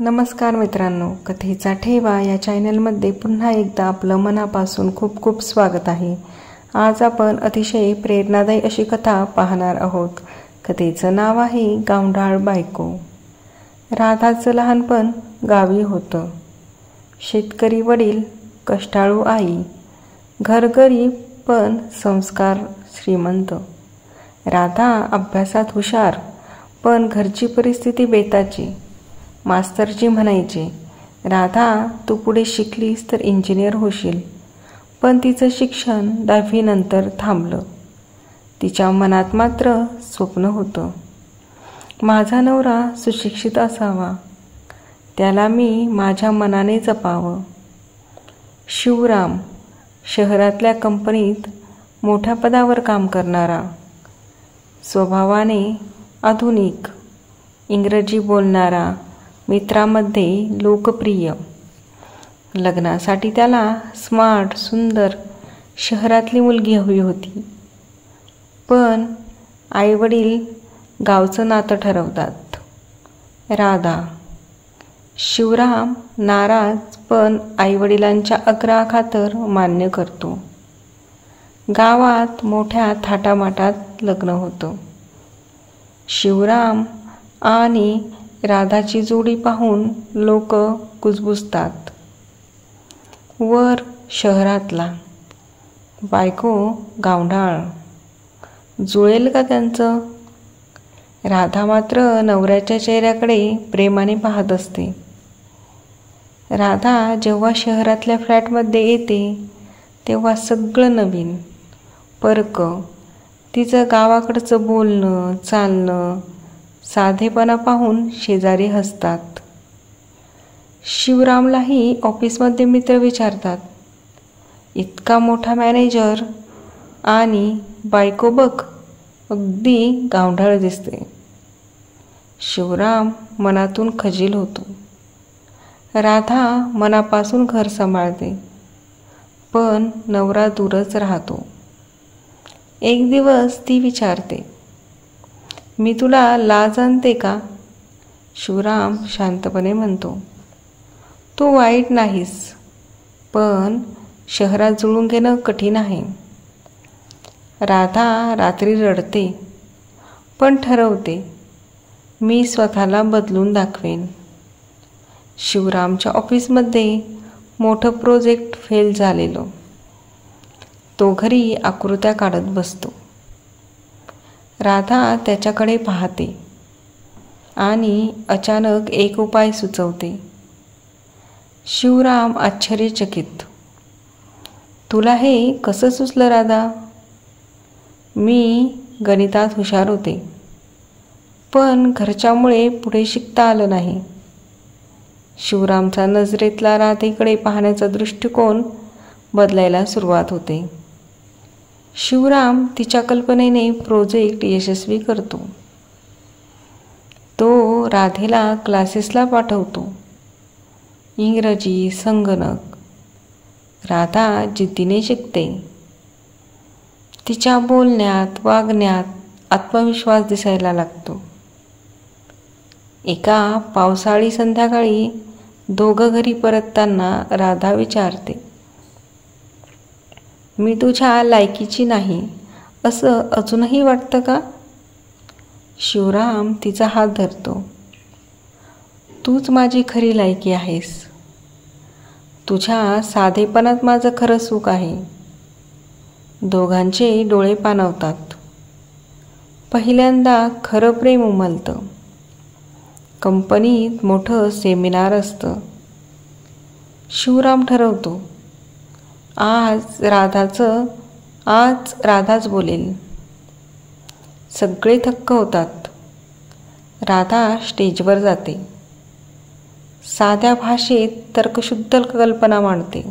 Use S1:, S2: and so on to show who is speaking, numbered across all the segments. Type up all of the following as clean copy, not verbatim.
S1: नमस्कार मित्रांनो, कथेचा ठेवा या चॅनलमध्ये पुन्हा एकदा आपलं मनापासून खूप खूप स्वागत आहे. आज आपण अतिशय प्रेरणादायी अशी कथा पाहणार आहोत. कथेचं नाव आहे गावंढाळ बायको. राधाचं लहानपण गावी होतं. शेतकरी वडील, कष्टाळू आई, घरगरीब पण संस्कार श्रीमंत. राधा अभ्यासात हुशार, पण घरची परिस्थिती बेताची. मास्तरजी म्हणायचे, राधा तू पुढे शिकलीस तर इंजिनियर होशील. पण तिचं शिक्षण 10वी नंतर थांबलं. तिच्या मनात मात्र स्वप्न होतं, माझा नवरा सुशिक्षित असावा, त्याला मी माझ्या मनाने जपावं. शिवराम शहरातल्या कंपनीत मोठ्या पदावर काम करणारा, स्वभावाने आधुनिक, इंग्रजी बोलणारा, मित्रांमध्ये लोकप्रिय. लग्नासाठी त्याला स्मार्ट, सुंदर, शहरातली मुलगी हवी होती. पण आईवडील गावचं नातं ठरवतात. राधा. शिवराम नाराज, पण आईवडिलांच्या आग्रहाखातर मान्य करतो. गावात मोठ्या थाटामाटात लग्न होतं. शिवराम आणि राधाची जोडी पाहून लोक कुजबुजतात. वर शहरातला, बायको गावंढाळ, जुळेल का त्यांचं? राधा मात्र नवऱ्याच्या चेहऱ्याकडे प्रेमाने पाहत असते. राधा जेव्हा शहरातल्या फ्लॅटमध्ये येते तेव्हा सगळं नवीन, परक. तिचं गावाकडचं बोलणं, चालणं, साधेपणा पाहून शेजारी हसतात. शिवरामलाही ऑफिसमध्ये मित्र विचारतात, इतका मोठा मॅनेजर आणि बायको बघ, अगदी गावंढाळ दिसते. शिवराम मनातून खजील होतो. राधा मनापासून घर सांभाळते, पण नवरा दूरच राहतो. एक दिवस ती विचारते, मी तुला लाज आणते का? शिवराम शांतपणे म्हणतो, तू वाईट नाहीस, पण शहरात जुळून घेणं कठीण आहे. राधा रात्री रडते, पण ठरवते, मी स्वतःला बदलून दाखवेन. शिवरामच्या ऑफिसमध्ये मोठं प्रोजेक्ट फेल झालेलं. तो घरी आकृत्या काढत बसतो. राधा त्याच्याकडे पाहते आणि अचानक एक उपाय सुचवते. शिवराम आश्चर्यचकित, तुला हे कसं सुचलं राधा? मी गणितात हुशार होते, पण घरच्यामुळे पुढे शिकता आलं नाही. शिवरामचा नजरेतला राधेकडे पाहण्याचा दृष्टिकोन बदलायला सुरुवात होते. शिवराम तिच्या कल्पनेने प्रोजेक्ट यशस्वी करतो. तो राधेला क्लासेसला पाठवतो, इंग्रजी, संगणक. राधा जिद्दीने शिकते. तिच्या बोलण्यात, वागण्यात आत्मविश्वास दिसायला लागतो. एका पावसाळी संध्याकाळी दोघं घरी परतताना राधा विचारते, मी तुझ्या लायकीची नाही असं अजूनही वाटतं का? शिवराम तिचा हात धरतो, तूच माझी खरी लायकी आहेस. तुझ्या साधेपणात माझं खरं सुख आहे. दोघांचे डोळे पाणावतात. पहिल्यांदा खरं प्रेम उमलतं. कंपनीत मोठं सेमिनार असतं. शिवराम ठरवतो, आज राधाच बोलेल. सगळे थक्क होतात. राधा स्टेजवर जाते. साध्या भाषेत तर्कशुद्ध कल्पना मांडते.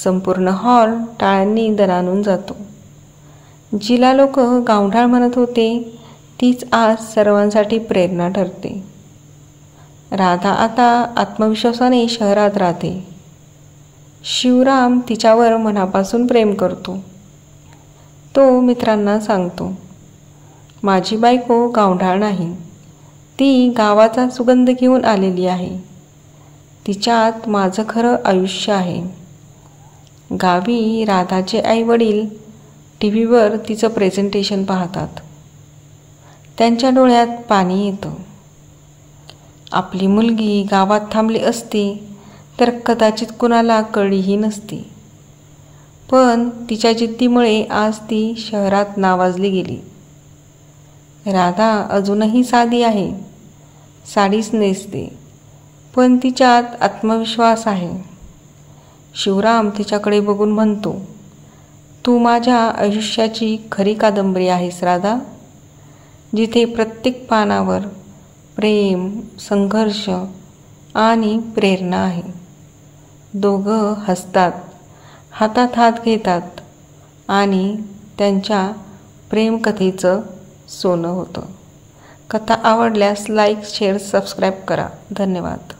S1: संपूर्ण हॉल टाळ्यांनी दणाणून जातो. जिला लोक गावंढाळ म्हणत होते तीच आज सर्वांसाठी प्रेरणा ठरते. राधा आता आत्मविश्वासाने शहरात राहते. शिवराम तिच्यावर मनापासून प्रेम करतो. तो मित्रांना सांगतो, माझी बायको गावंढाळ नाही, ती गावाचा सुगंध घेऊन आलेली आहे. तिच्यात माझं खरं आयुष्य आहे. गावी राधाचे आईवडील टीव्हीवर तिचं प्रेझेंटेशन पाहतात. त्यांच्या डोळ्यात पाणी येतं. आपली मुलगी गावात थांबली असती तर कदाचित कुणाला कळलीही नसती. पण तिच्या जिद्दीमुळे आज ती शहरात नावाजली गेली. राधा अजूनही साधी आहे. साडीच नेसते, पण तिच्यात आत्मविश्वास आहे. शिवराम तिच्याकडे बघून म्हणतो, तू माझ्या आयुष्याची खरी कादंबरी आहेस राधा, जिथे प्रत्येक पानावर प्रेम, संघर्ष आणि प्रेरणा आहे. दोघं हसतात, हातात हात घेतात आणि त्यांच्या प्रेमकथेचं सोनं होतं. कथा आवडल्यास लाईक, शेअर, सबस्क्राईब करा. धन्यवाद.